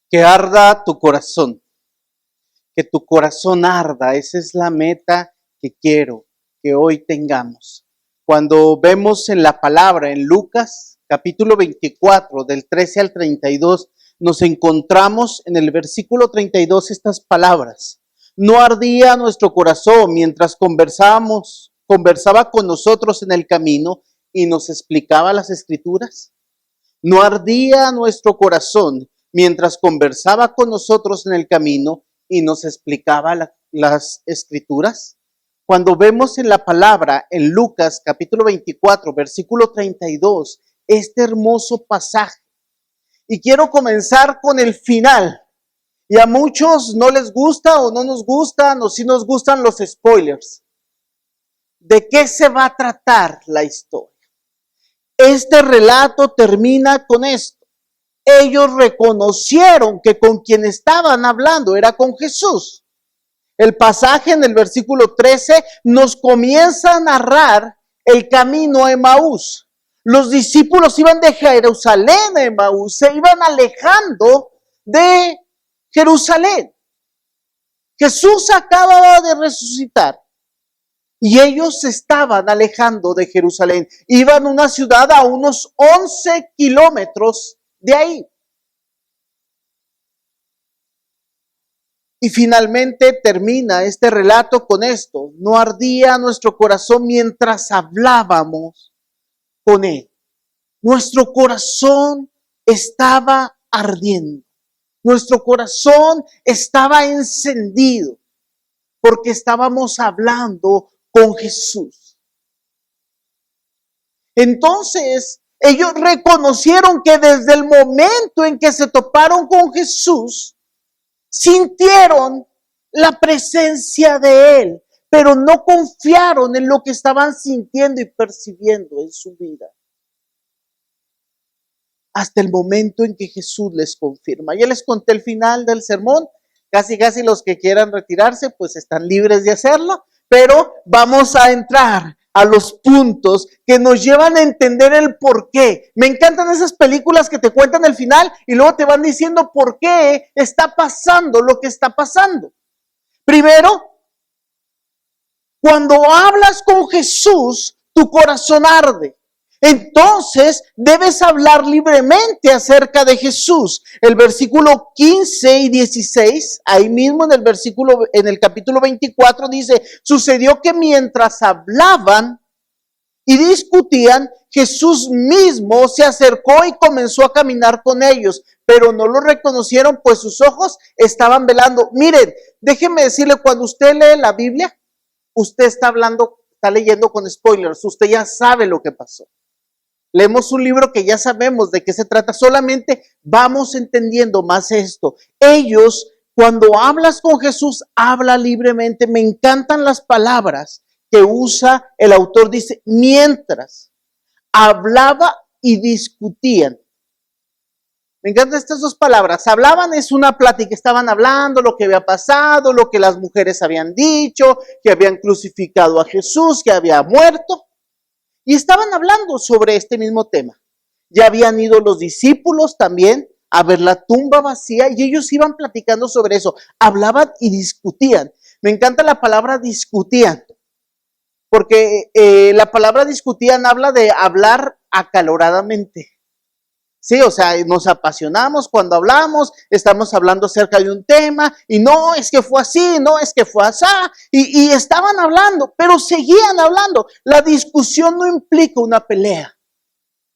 Que arda tu corazón, que tu corazón arda, esa es la meta que quiero que hoy tengamos. Cuando vemos en la palabra, en Lucas, capítulo 24, del 13 al 32, nos encontramos en el versículo 32 estas palabras. No ardía nuestro corazón mientras conversaba con nosotros en el camino y nos explicaba las escrituras. No ardía nuestro corazón mientras conversaba con nosotros en el camino y nos explicaba las escrituras. Cuando vemos en la palabra, en Lucas capítulo 24, versículo 32, este hermoso pasaje. Y quiero comenzar con el final. Y a muchos no les gusta o no nos gustan, o sí nos gustan los spoilers. ¿De qué se va a tratar la historia? Este relato termina con esto. Ellos reconocieron que con quien estaban hablando era con Jesús. El pasaje en el versículo 13 nos comienza a narrar el camino a Emaús. Los discípulos iban de Jerusalén a Emaús, se iban alejando de Jerusalén. Jesús acababa de resucitar y ellos se estaban alejando de Jerusalén. Iban a una ciudad a unos 11 kilómetros de ahí. Y finalmente termina este relato con esto. No ardía nuestro corazón mientras hablábamos con él. Nuestro corazón estaba ardiendo. Nuestro corazón estaba encendido porque estábamos hablando con Jesús. Entonces, ellos reconocieron que desde el momento en que se toparon con Jesús, sintieron la presencia de Él, pero no confiaron en lo que estaban sintiendo y percibiendo en su vida. Hasta el momento en que Jesús les confirma. Ya les conté el final del sermón. Casi los que quieran retirarse, pues están libres de hacerlo. Pero vamos a entrar a los puntos que nos llevan a entender el por qué. Me encantan esas películas que te cuentan el final y luego te van diciendo por qué está pasando lo que está pasando. Primero, cuando hablas con Jesús, tu corazón arde. Entonces debes hablar libremente acerca de Jesús. El versículo 15 y 16, ahí mismo en el capítulo 24 dice, sucedió que mientras hablaban y discutían, Jesús mismo se acercó y comenzó a caminar con ellos, pero no lo reconocieron, pues sus ojos estaban velando. Miren, déjenme decirle, cuando usted lee la Biblia, usted está leyendo con spoilers, usted ya sabe lo que pasó. Leemos un libro que ya sabemos de qué se trata, solamente vamos entendiendo más esto. Ellos, cuando hablas con Jesús, habla libremente. Me encantan las palabras que usa el autor, dice, mientras hablaba y discutían. Me encantan estas dos palabras. Hablaban es una plática, estaban hablando lo que había pasado, lo que las mujeres habían dicho, que habían crucificado a Jesús, que había muerto. Y estaban hablando sobre este mismo tema. Ya habían ido los discípulos también a ver la tumba vacía y ellos iban platicando sobre eso. Hablaban y discutían. Me encanta la palabra discutían, porque la palabra discutían habla de hablar acaloradamente. Sí, o sea, nos apasionamos cuando hablamos, estamos hablando acerca de un tema, y no, es que fue así, no, es que fue así, y estaban hablando, pero seguían hablando. La discusión no implica una pelea.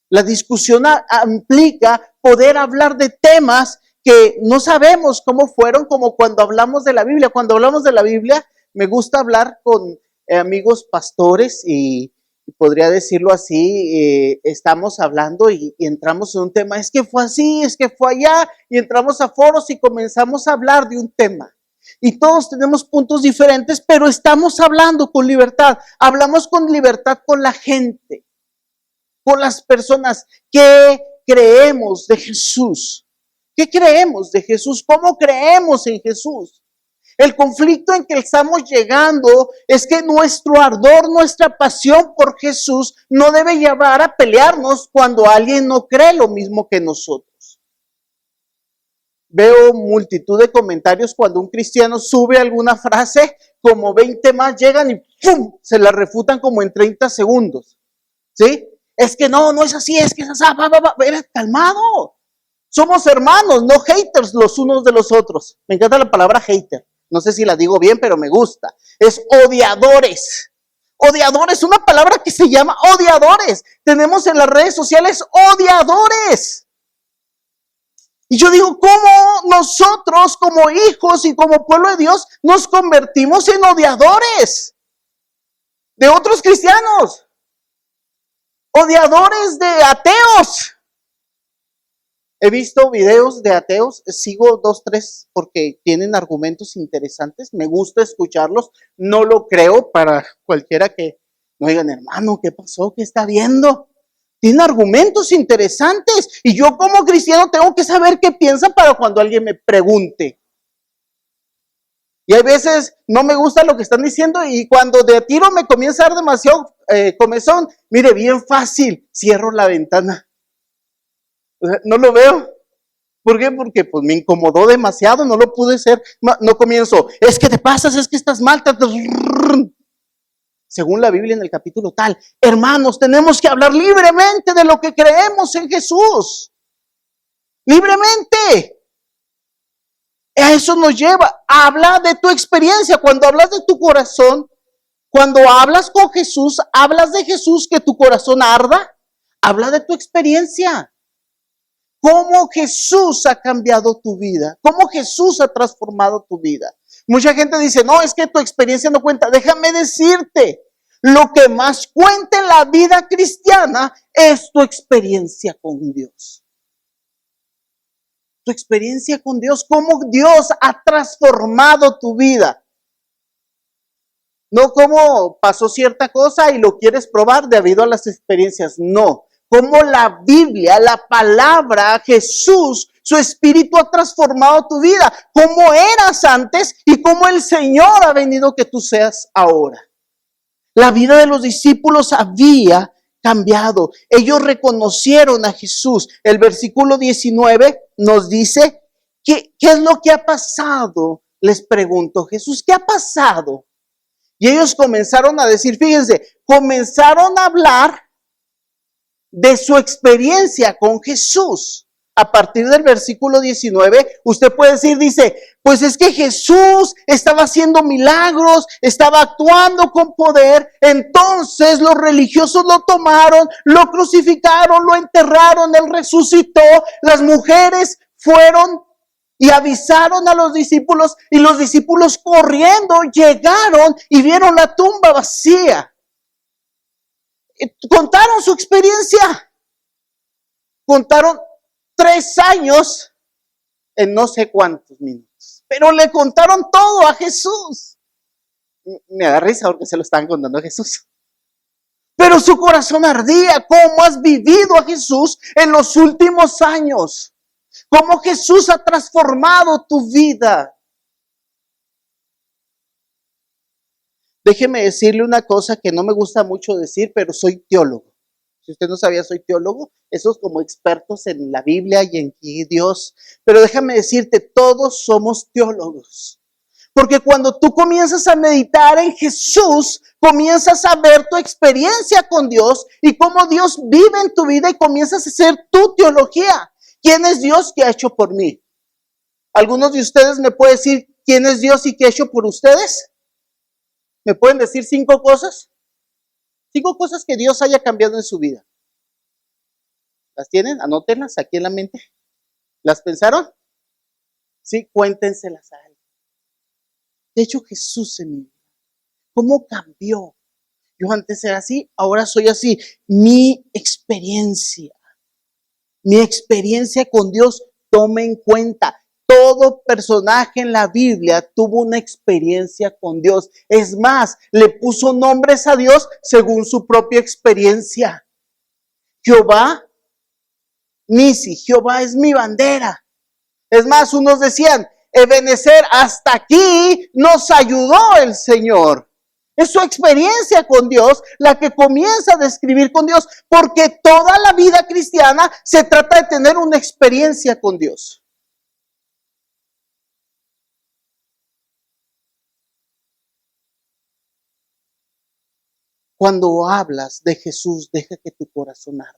La discusión implica poder hablar de temas que no sabemos cómo fueron, como cuando hablamos de la Biblia. Cuando hablamos de la Biblia, me gusta hablar con amigos pastores y podría decirlo así, estamos hablando y entramos en un tema, es que fue así, es que fue allá, y entramos a foros y comenzamos a hablar de un tema. Y todos tenemos puntos diferentes, pero estamos hablando con libertad, hablamos con libertad con la gente, con las personas. ¿Qué creemos de Jesús? ¿Qué creemos de Jesús? ¿Cómo creemos en Jesús? El conflicto en que estamos llegando es que nuestro ardor, nuestra pasión por Jesús no debe llevar a pelearnos cuando alguien no cree lo mismo que nosotros. veo multitud de comentarios cuando un cristiano sube alguna frase, como 20 más llegan y ¡pum! Se la refutan como en 30 segundos. ¿Sí? Es que no es así, es que es así, eres calmado. Somos hermanos, no haters los unos de los otros. Me encanta la palabra hater. No sé si la digo bien, pero me gusta. Es odiadores. Odiadores, una palabra que se llama odiadores. Tenemos en las redes sociales odiadores. Y yo digo, ¿cómo nosotros como hijos y como pueblo de Dios nos convertimos en odiadores de otros cristianos? Odiadores de ateos. He visto videos de ateos, sigo 2, 3 porque tienen argumentos interesantes, me gusta escucharlos, no lo creo para cualquiera que no digan, hermano, ¿qué pasó? ¿Qué está viendo? Tienen argumentos interesantes y yo como cristiano tengo que saber qué piensa para cuando alguien me pregunte. Y hay veces no me gusta lo que están diciendo y cuando de tiro me comienza a dar demasiado comezón, mire, bien fácil, cierro la ventana. No lo veo. ¿Por qué? Porque pues me incomodó demasiado, no lo pude hacer. No comienzo, es que te pasas, es que estás mal. Según la Biblia en el capítulo tal, hermanos, tenemos que hablar libremente de lo que creemos en Jesús. Libremente. A eso nos lleva. Habla de tu experiencia. Cuando hablas de tu corazón, cuando hablas con Jesús, hablas de Jesús, que tu corazón arda. Habla de tu experiencia. ¿Cómo Jesús ha cambiado tu vida? ¿Cómo Jesús ha transformado tu vida? Mucha gente dice, no, es que tu experiencia no cuenta. Déjame decirte, lo que más cuenta en la vida cristiana es tu experiencia con Dios. Tu experiencia con Dios, cómo Dios ha transformado tu vida. No cómo pasó cierta cosa y lo quieres probar debido a las experiencias, no. Cómo la Biblia, la palabra, Jesús, su Espíritu ha transformado tu vida. Cómo eras antes y cómo el Señor ha venido que tú seas ahora. La vida de los discípulos había cambiado. Ellos reconocieron a Jesús. El versículo 19 nos dice, ¿qué es lo que ha pasado? Les preguntó Jesús, ¿qué ha pasado? Y ellos comenzaron a decir, fíjense, comenzaron a hablar de su experiencia con Jesús. A partir del versículo 19, usted puede decir, dice, pues es que Jesús estaba haciendo milagros, estaba actuando con poder, entonces los religiosos lo tomaron, lo crucificaron, lo enterraron, él resucitó, las mujeres fueron y avisaron a los discípulos y los discípulos corriendo llegaron y vieron la tumba vacía. Contaron su experiencia, contaron 3 años en no sé cuántos minutos, pero le contaron todo a Jesús. Me da risa porque se lo estaban contando a Jesús. Pero su corazón ardía. ¿Cómo has vivido a Jesús en los últimos años? ¿Cómo Jesús ha transformado tu vida? Déjeme decirle una cosa que no me gusta mucho decir, pero soy teólogo. Si usted no sabía, soy teólogo. Esos como expertos en la Biblia y en Dios. Pero déjame decirte, todos somos teólogos. Porque cuando tú comienzas a meditar en Jesús, comienzas a ver tu experiencia con Dios y cómo Dios vive en tu vida y comienzas a hacer tu teología. ¿Quién es Dios? ¿Qué ha hecho por mí? ¿Algunos de ustedes me pueden decir quién es Dios y qué ha hecho por ustedes? ¿Me pueden decir 5 cosas? 5 cosas que Dios haya cambiado en su vida. ¿Las tienen? Anótenlas aquí en la mente. ¿Las pensaron? Sí, cuéntenselas a alguien. ¿Qué ha hecho Jesús en mi vida? ¿Cómo cambió? Yo antes era así, ahora soy así. Mi experiencia con Dios, tome en cuenta. Todo personaje en la Biblia tuvo una experiencia con Dios. Es más, le puso nombres a Dios según su propia experiencia. Jehová Nisi, Jehová es mi bandera. Es más, unos decían, Ebenezer, hasta aquí nos ayudó el Señor. Es su experiencia con Dios la que comienza a describir con Dios, porque toda la vida cristiana se trata de tener una experiencia con Dios. Cuando hablas de Jesús, deja que tu corazón arda.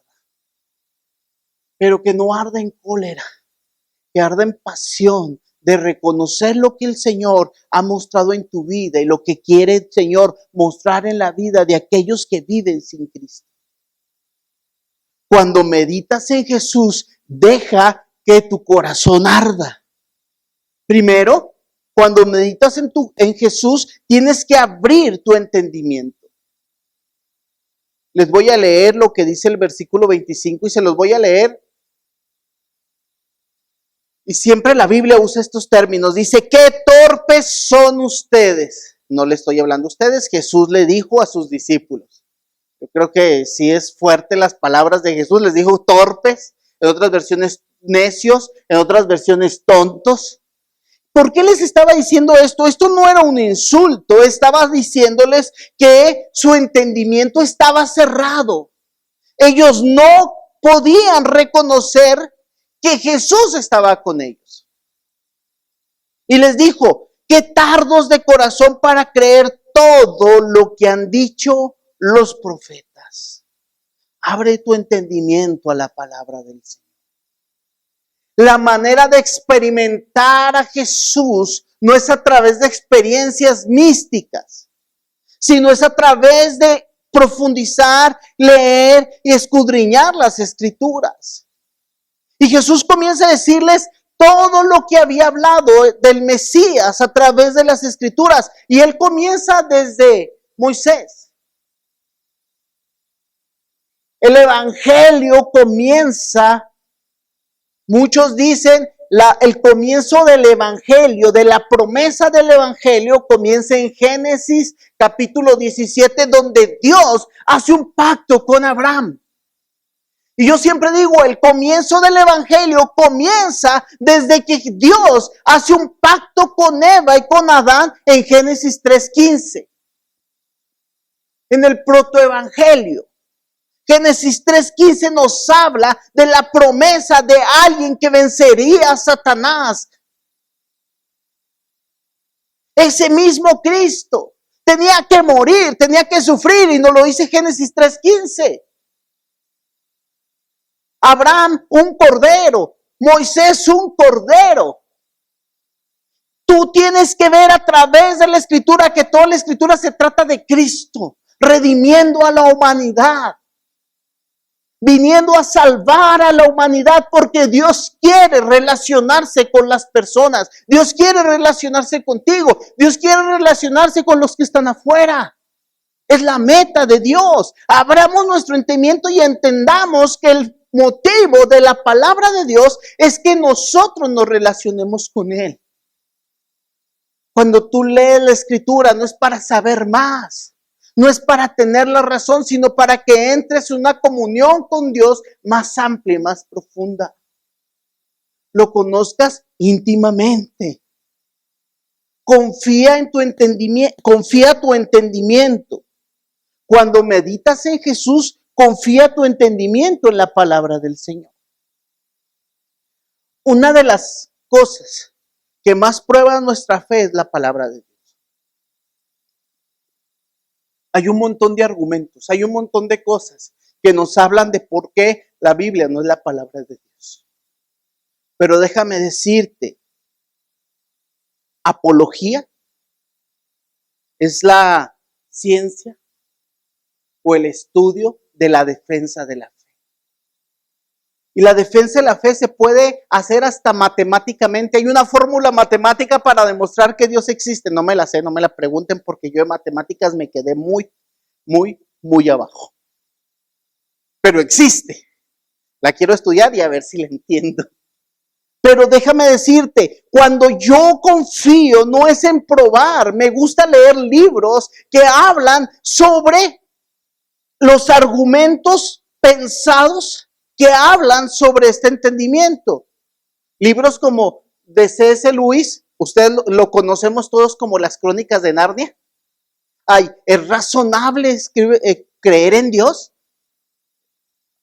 Pero que no arda en cólera, que arda en pasión de reconocer lo que el Señor ha mostrado en tu vida y lo que quiere el Señor mostrar en la vida de aquellos que viven sin Cristo. Cuando meditas en Jesús, deja que tu corazón arda. Primero, cuando meditas en Jesús, tienes que abrir tu entendimiento. Les voy a leer lo que dice el versículo 25 y se los voy a leer. Y siempre la Biblia usa estos términos. Dice, ¡qué torpes son ustedes! No le estoy hablando a ustedes, Jesús le dijo a sus discípulos. Yo creo que si es fuerte las palabras de Jesús, les dijo torpes, en otras versiones necios, en otras versiones tontos. ¿Por qué les estaba diciendo esto? Esto no era un insulto, estaba diciéndoles que su entendimiento estaba cerrado. Ellos no podían reconocer que Jesús estaba con ellos. Y les dijo, qué tardos de corazón para creer todo lo que han dicho los profetas. Abre tu entendimiento a la palabra del Señor. La manera de experimentar a Jesús no es a través de experiencias místicas, sino es a través de profundizar, leer y escudriñar las Escrituras. Y Jesús comienza a decirles todo lo que había hablado del Mesías a través de las Escrituras. Y él comienza desde Moisés. El Evangelio comienza, muchos dicen, el comienzo del Evangelio, de la promesa del Evangelio, comienza en Génesis capítulo 17, donde Dios hace un pacto con Abraham. Y yo siempre digo, el comienzo del Evangelio comienza desde que Dios hace un pacto con Eva y con Adán en Génesis 3:15. En el protoevangelio. Génesis 3:15 nos habla de la promesa de alguien que vencería a Satanás. Ese mismo Cristo tenía que morir, tenía que sufrir, y nos lo dice Génesis 3:15. Abraham, un cordero. Moisés, un cordero. Tú tienes que ver a través de la Escritura que toda la Escritura se trata de Cristo, redimiendo a la humanidad, viniendo a salvar a la humanidad, porque Dios quiere relacionarse con las personas. Dios quiere relacionarse contigo. Dios quiere relacionarse con los que están afuera. Es la meta de Dios. Abramos nuestro entendimiento y entendamos que el motivo de la palabra de Dios es que nosotros nos relacionemos con Él. Cuando tú lees la Escritura, no es para saber más, no es para tener la razón, sino para que entres en una comunión con Dios más amplia y más profunda. Lo conozcas íntimamente. Confía en tu entendimiento, confía tu entendimiento. Cuando meditas en Jesús, confía tu entendimiento en la palabra del Señor. Una de las cosas que más prueba nuestra fe es la palabra de Dios. Hay un montón de argumentos, hay un montón de cosas que nos hablan de por qué la Biblia no es la palabra de Dios. Pero déjame decirte, apología es la ciencia o el estudio de la defensa de la fe. Y la defensa de la fe se puede hacer hasta matemáticamente. Hay una fórmula matemática para demostrar que Dios existe. No me la sé, no me la pregunten, porque yo en matemáticas me quedé muy abajo. Pero existe. La quiero estudiar y a ver si la entiendo. Pero déjame decirte, cuando yo confío no es en probar. Me gusta leer libros que hablan sobre los argumentos pensados que hablan sobre este entendimiento. Libros como de C.S. Lewis, ustedes lo conocemos todos como las Crónicas de Narnia. ¿Es razonable creer en Dios?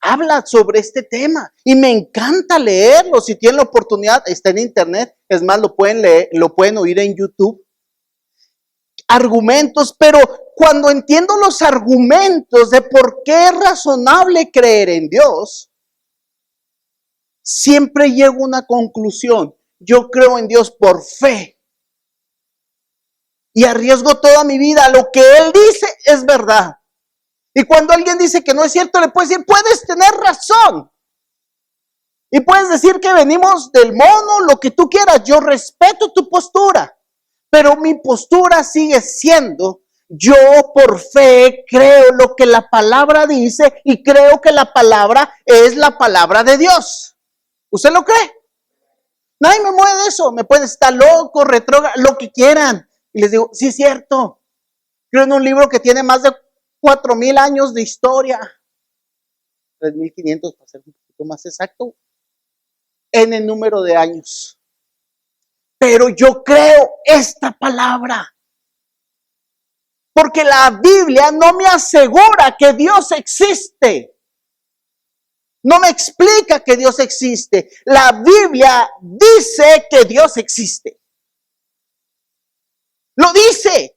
Habla sobre este tema y me encanta leerlo. Si tienen la oportunidad, está en internet. Es más, lo pueden leer, lo pueden oír en YouTube. argumentos, pero cuando entiendo los argumentos de por qué es razonable creer en Dios, siempre llego a una conclusión. Yo creo en Dios por fe y arriesgo toda mi vida. Lo que Él dice es verdad. Y cuando alguien dice que no es cierto, le puedes decir, puedes tener razón. Y puedes decir que venimos del mono, lo que tú quieras. Yo respeto tu postura, pero mi postura sigue siendo, yo por fe creo lo que la palabra dice y creo que la palabra es la palabra de Dios. ¿Usted lo cree? Nadie me mueve de eso. Me puede estar loco, retrógrado, lo que quieran. Y les digo, sí es cierto. Creo en un libro que tiene más de 4,000 años de historia. 3,500 para ser un poquito más exacto. En el número de años. Pero yo creo esta palabra. Porque la Biblia no me asegura que Dios existe. No me explica que Dios existe. La Biblia dice que Dios existe. Lo dice.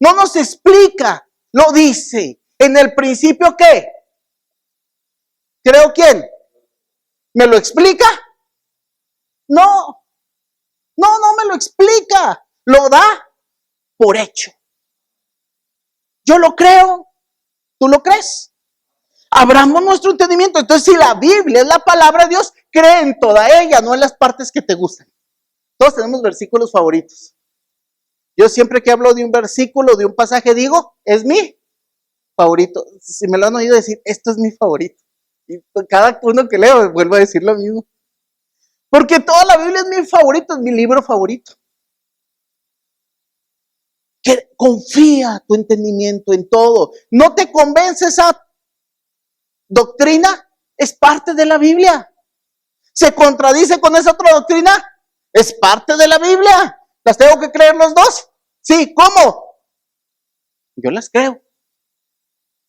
No nos explica. Lo dice. En el principio, ¿qué? ¿Creo quién? ¿Me lo explica? No. No me lo explica. Lo da por hecho. Yo lo creo. ¿Tú lo crees? Abramos nuestro entendimiento. Entonces, si la Biblia es la palabra de Dios, cree en toda ella, no en las partes que te gustan. Todos tenemos versículos favoritos. Yo siempre que hablo de un versículo, de un pasaje, digo, es mi favorito. Si me lo han oído decir, esto es mi favorito. Y cada uno que leo, vuelvo a decir lo mismo. Porque toda la Biblia es mi favorito, es mi libro favorito. Que confía tu entendimiento en todo. No te convence esa doctrina, es parte de la Biblia. ¿Se contradice con esa otra doctrina? Es parte de la Biblia. ¿Las tengo que creer los dos? Sí, ¿cómo? Yo las creo.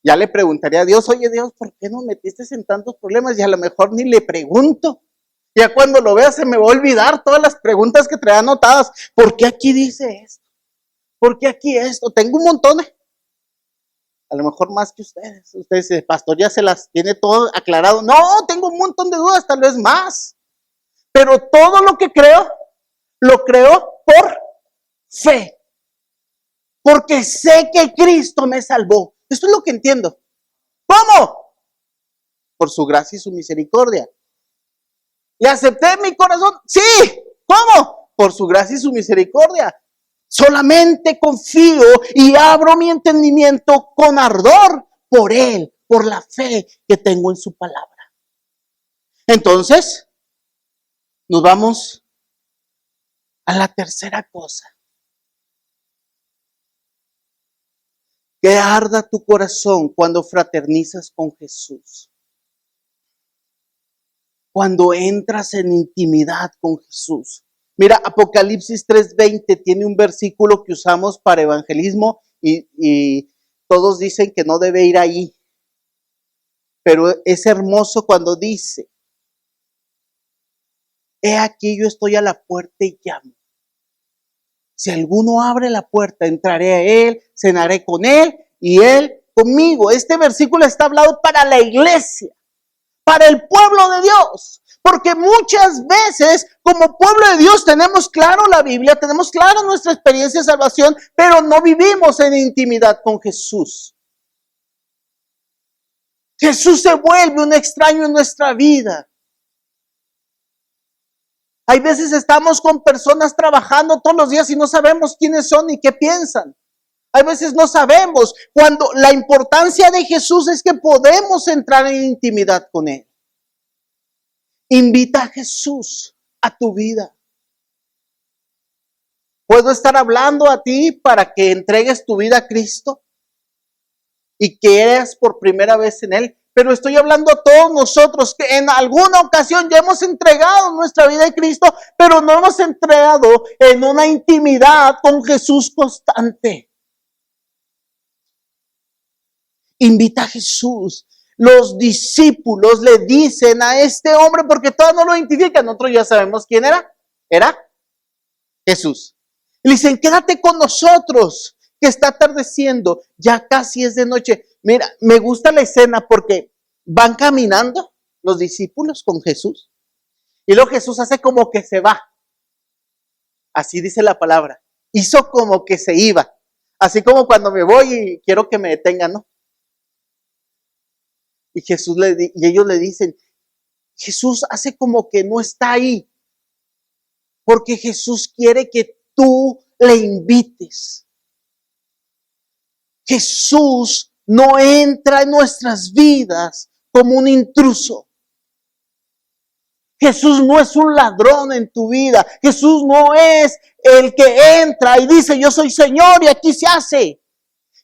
Ya le preguntaría a Dios, oye Dios, ¿por qué nos metiste en tantos problemas? Y a lo mejor ni le pregunto. Ya cuando lo vea se me va a olvidar todas las preguntas que traía anotadas. ¿Por qué aquí dice esto? ¿Por qué aquí esto? Tengo un montón. A lo mejor más que ustedes. Ustedes, pastor, ya se las tiene todo aclarado. No, tengo un montón de dudas, tal vez más. Pero todo lo que creo, lo creo por fe. Porque sé que Cristo me salvó. Esto es lo que entiendo. ¿Cómo? Por su gracia y su misericordia. ¿Le acepté en mi corazón? Sí. ¿Cómo? Por su gracia y su misericordia. Solamente confío y abro mi entendimiento con ardor por Él, por la fe que tengo en su palabra. Entonces, nos vamos a la tercera cosa. Que arda tu corazón cuando fraternizas con Jesús. Cuando entras en intimidad con Jesús. Mira, Apocalipsis 3:20 tiene un versículo que usamos para evangelismo y todos dicen que no debe ir ahí. Pero es hermoso cuando dice, he aquí yo estoy a la puerta y llamo. Si alguno abre la puerta, entraré a él, cenaré con él y él conmigo. Este versículo está hablado para la iglesia, para el pueblo de Dios. Porque muchas veces, como pueblo de Dios, tenemos claro la Biblia, tenemos claro nuestra experiencia de salvación, pero no vivimos en intimidad con Jesús. Jesús se vuelve un extraño en nuestra vida. Hay veces estamos con personas trabajando todos los días y no sabemos quiénes son ni qué piensan. Hay veces no sabemos cuando la importancia de Jesús es que podemos entrar en intimidad con Él. Invita a Jesús a tu vida. ¿Puedo estar hablando a ti para que entregues tu vida a Cristo y que creas por primera vez en Él? Pero estoy hablando a todos nosotros que en alguna ocasión ya hemos entregado nuestra vida a Cristo, pero no hemos entregado en una intimidad con Jesús constante. Invita a Jesús. Los discípulos le dicen a este hombre, porque todos no lo identifican, nosotros ya sabemos quién era. Era Jesús. Y le dicen, quédate con nosotros, que está atardeciendo, ya casi es de noche. Mira, me gusta la escena porque van caminando los discípulos con Jesús. Y luego Jesús hace como que se va. Así dice la palabra. Hizo como que se iba. Así como cuando me voy y quiero que me detengan, ¿no? Y y ellos le dicen, Jesús hace como que no está ahí. Porque Jesús quiere que tú le invites. Jesús no entra en nuestras vidas como un intruso. Jesús no es un ladrón en tu vida. Jesús no es el que entra y dice, yo soy Señor y aquí se hace.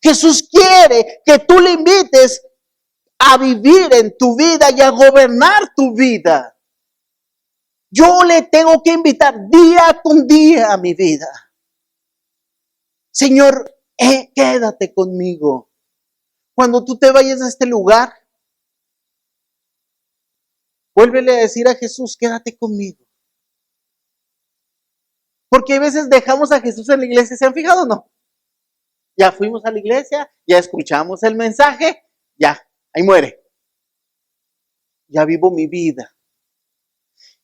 Jesús quiere que tú le invites a vivir en tu vida y a gobernar tu vida. Yo le tengo que invitar día con día a mi vida. Señor, quédate conmigo. Cuando tú te vayas a este lugar, vuélvele a decir a Jesús, quédate conmigo. Porque a veces dejamos a Jesús en la iglesia, ¿se han fijado o no? Ya fuimos a la iglesia, ya escuchamos el mensaje, ya, ahí muere. Ya vivo mi vida.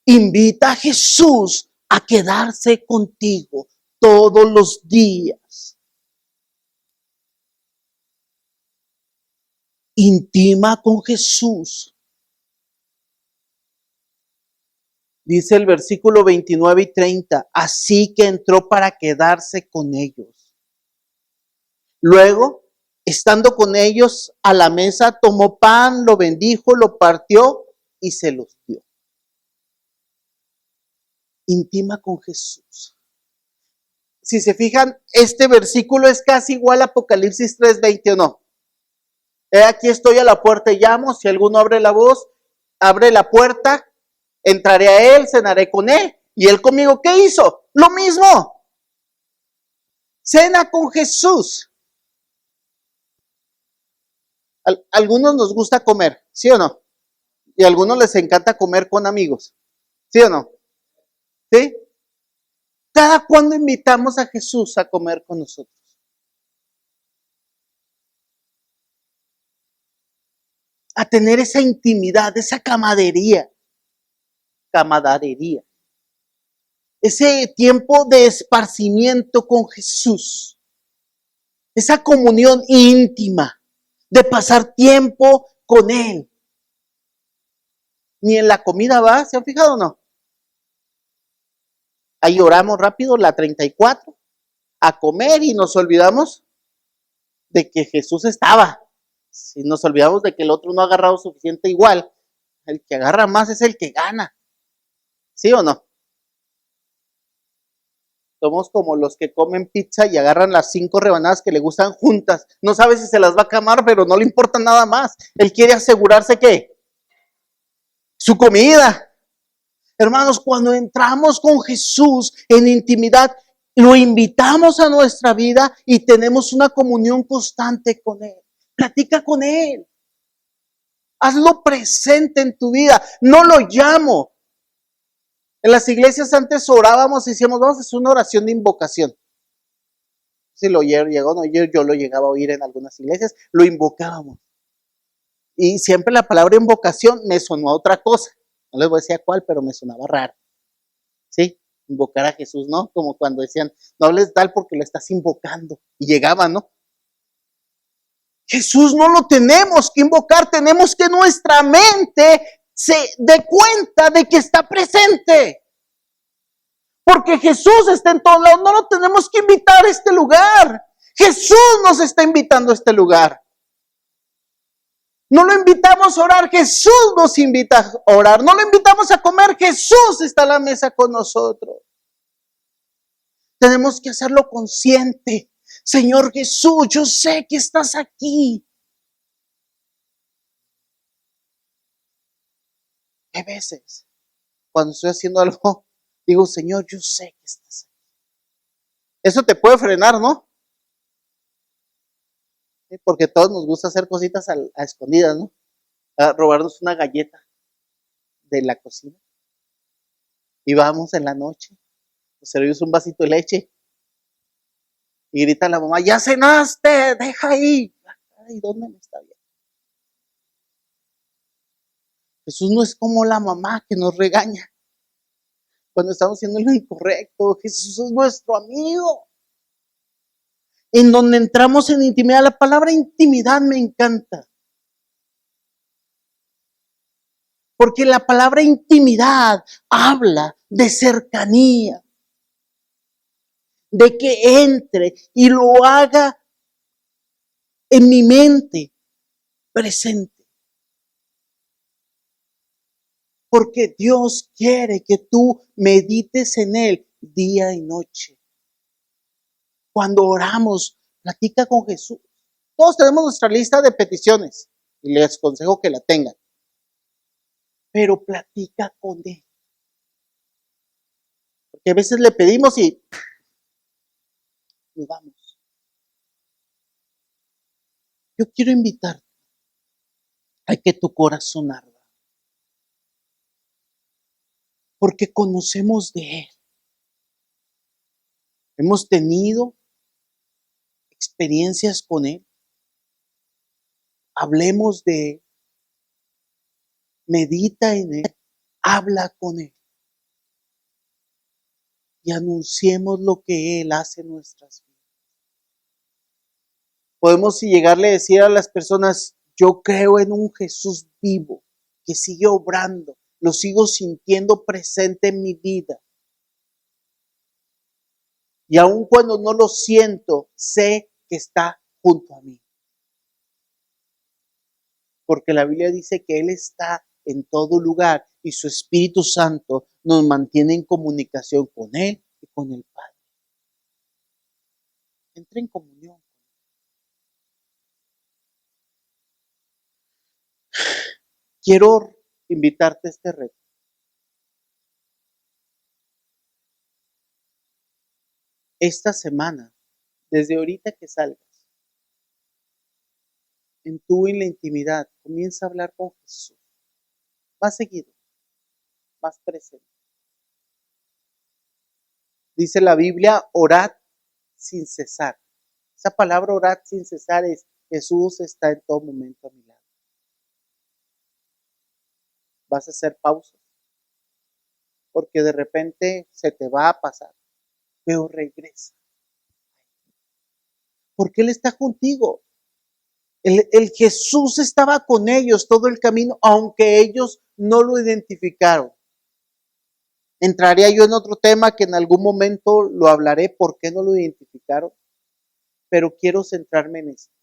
Invita a Jesús a quedarse contigo todos los días. Intima con Jesús. Dice el versículo 29 y 30, así que entró para quedarse con ellos. Luego, estando con ellos a la mesa, tomó pan, lo bendijo, lo partió y se los dio. Intima con Jesús. Si se fijan, este versículo es casi igual a Apocalipsis 3:20, ¿o no? Aquí estoy a la puerta y llamo, si alguno abre la voz, abre la puerta, entraré a él, cenaré con él, y él conmigo, ¿qué hizo? Lo mismo. Cena con Jesús. Algunos nos gusta comer, ¿sí o no? Y a algunos les encanta comer con amigos, ¿sí o no? ¿Sí? ¿Cada cuándo invitamos a Jesús a comer con nosotros? A tener esa intimidad, esa camaradería. Ese tiempo de esparcimiento con Jesús. Esa comunión íntima de pasar tiempo con Él. Ni en la comida va, ¿se han fijado o no? Ahí oramos rápido, la 34, a comer y nos olvidamos de que Jesús estaba. Si nos olvidamos de que el otro no ha agarrado suficiente igual, el que agarra más es el que gana. ¿Sí o no? Somos como los que comen pizza y agarran las 5 rebanadas que le gustan juntas. No sabe si se las va a quemar, pero no le importa nada más. Él quiere asegurarse que su comida. Hermanos, cuando entramos con Jesús en intimidad, lo invitamos a nuestra vida y tenemos una comunión constante con Él. Platica con Él. Hazlo presente en tu vida. No lo llamo. En las iglesias antes orábamos y decíamos, vamos a hacer una oración de invocación. Si lo llegó, no, yo lo llegaba a oír en algunas iglesias, lo invocábamos. Y siempre la palabra invocación me sonó a otra cosa. No les voy a decir a cuál, pero me sonaba raro. ¿Sí? Invocar a Jesús, ¿no? Como cuando decían, no hables tal porque lo estás invocando. Y llegaban, ¿no? Jesús no lo tenemos que invocar, tenemos que nuestra mente se dé cuenta de que está presente. Porque Jesús está en todos lados, no lo tenemos que invitar a este lugar. Jesús nos está invitando a este lugar. No lo invitamos a orar, Jesús nos invita a orar. No lo invitamos a comer, Jesús está a la mesa con nosotros. Tenemos que hacerlo consciente. Señor Jesús, yo sé que estás aquí. Hay veces, cuando estoy haciendo algo, digo, Señor, yo sé que estás aquí. Eso te puede frenar, ¿no? Porque a todos nos gusta hacer cositas a escondidas, ¿no? A robarnos una galleta de la cocina. Y vamos en la noche, nos servimos un vasito de leche Y grita la mamá, ya cenaste, deja ahí. Ay, ¿dónde me está viendo? Jesús no es como la mamá que nos regaña cuando estamos haciendo lo incorrecto. Jesús es nuestro amigo. En donde entramos en intimidad. La palabra intimidad me encanta. Porque la palabra intimidad habla de cercanía, de que entre y lo haga en mi mente presente. Porque Dios quiere que tú medites en Él día y noche. Cuando oramos, platica con Jesús. Todos tenemos nuestra lista de peticiones y les aconsejo que la tengan. Pero platica con Él. Porque a veces le pedimos y nos vamos. Yo quiero invitarte a que tu corazón arda. Porque conocemos de Él. Hemos tenido experiencias con Él. Hablemos de Él. Medita en Él. Habla con Él. Y anunciemos lo que Él hace en nuestras vidas. Podemos llegarle a decir a las personas, yo creo en un Jesús vivo, que sigue obrando, lo sigo sintiendo presente en mi vida. Y aun cuando no lo siento, sé que está junto a mí. Porque la Biblia dice que Él está en todo lugar y su Espíritu Santo nos mantiene en comunicación con Él y con el Padre. Entra en comunión. Quiero invitarte a este reto. Esta semana, desde ahorita que salgas, en la intimidad, comienza a hablar con Jesús. Más seguido, más presente. Dice la Biblia, orad sin cesar. Esa palabra orad sin cesar es Jesús está en todo momento a mi lado. Vas a hacer pausas, porque de repente se te va a pasar, pero regresa. Porque Él está contigo. El Jesús estaba con ellos todo el camino, aunque ellos no lo identificaron. Entraría yo en otro tema que en algún momento lo hablaré, por qué no lo identificaron, pero quiero centrarme en esto,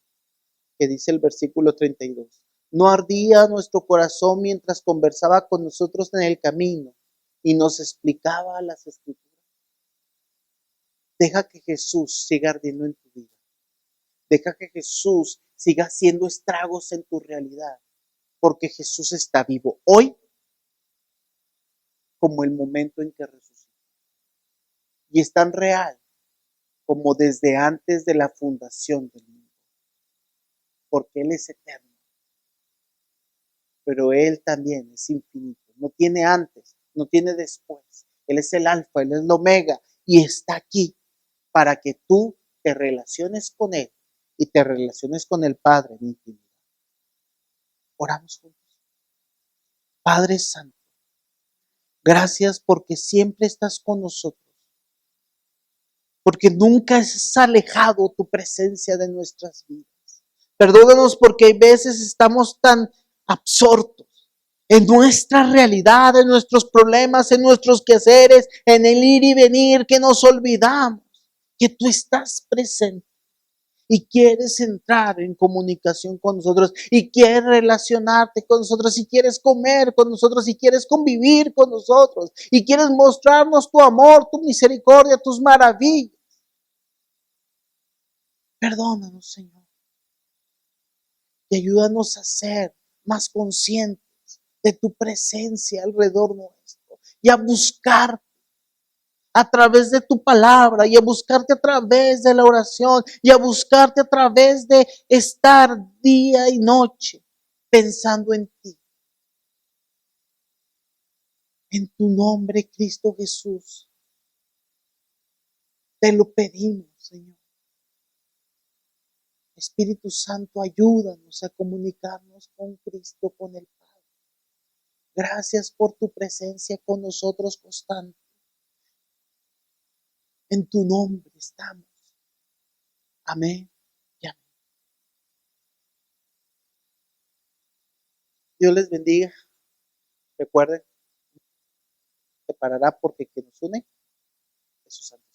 que dice el versículo 32. No ardía nuestro corazón mientras conversaba con nosotros en el camino y nos explicaba las Escrituras. Deja que Jesús siga ardiendo en tu vida. Deja que Jesús siga haciendo estragos en tu realidad, porque Jesús está vivo hoy como el momento en que resucitó. Y es tan real como desde antes de la fundación del mundo, porque Él es eterno, pero Él también es infinito. No tiene antes, no tiene después. Él es el alfa, Él es el omega y está aquí para que tú te relaciones con Él y te relaciones con el Padre en intimidad. Oramos juntos. Padre Santo, gracias porque siempre estás con nosotros, porque nunca has alejado tu presencia de nuestras vidas. Perdónanos porque hay veces estamos tan absortos en nuestra realidad, en nuestros problemas, en nuestros quehaceres, en el ir y venir, que nos olvidamos que tú estás presente y quieres entrar en comunicación con nosotros y quieres relacionarte con nosotros y quieres comer con nosotros y quieres convivir con nosotros y quieres mostrarnos tu amor, tu misericordia, tus maravillas. Perdónanos, Señor, y ayúdanos a ser más conscientes de tu presencia alrededor nuestro y a buscar a través de tu palabra y a buscarte a través de la oración y a buscarte a través de estar día y noche pensando en ti. En tu nombre, Cristo Jesús, te lo pedimos, Señor. Espíritu Santo, ayúdanos a comunicarnos con Cristo, con el Padre. Gracias por tu presencia con nosotros constante. En tu nombre estamos. Amén y amén. Dios les bendiga. Recuerden, separará porque quien nos une es su santo.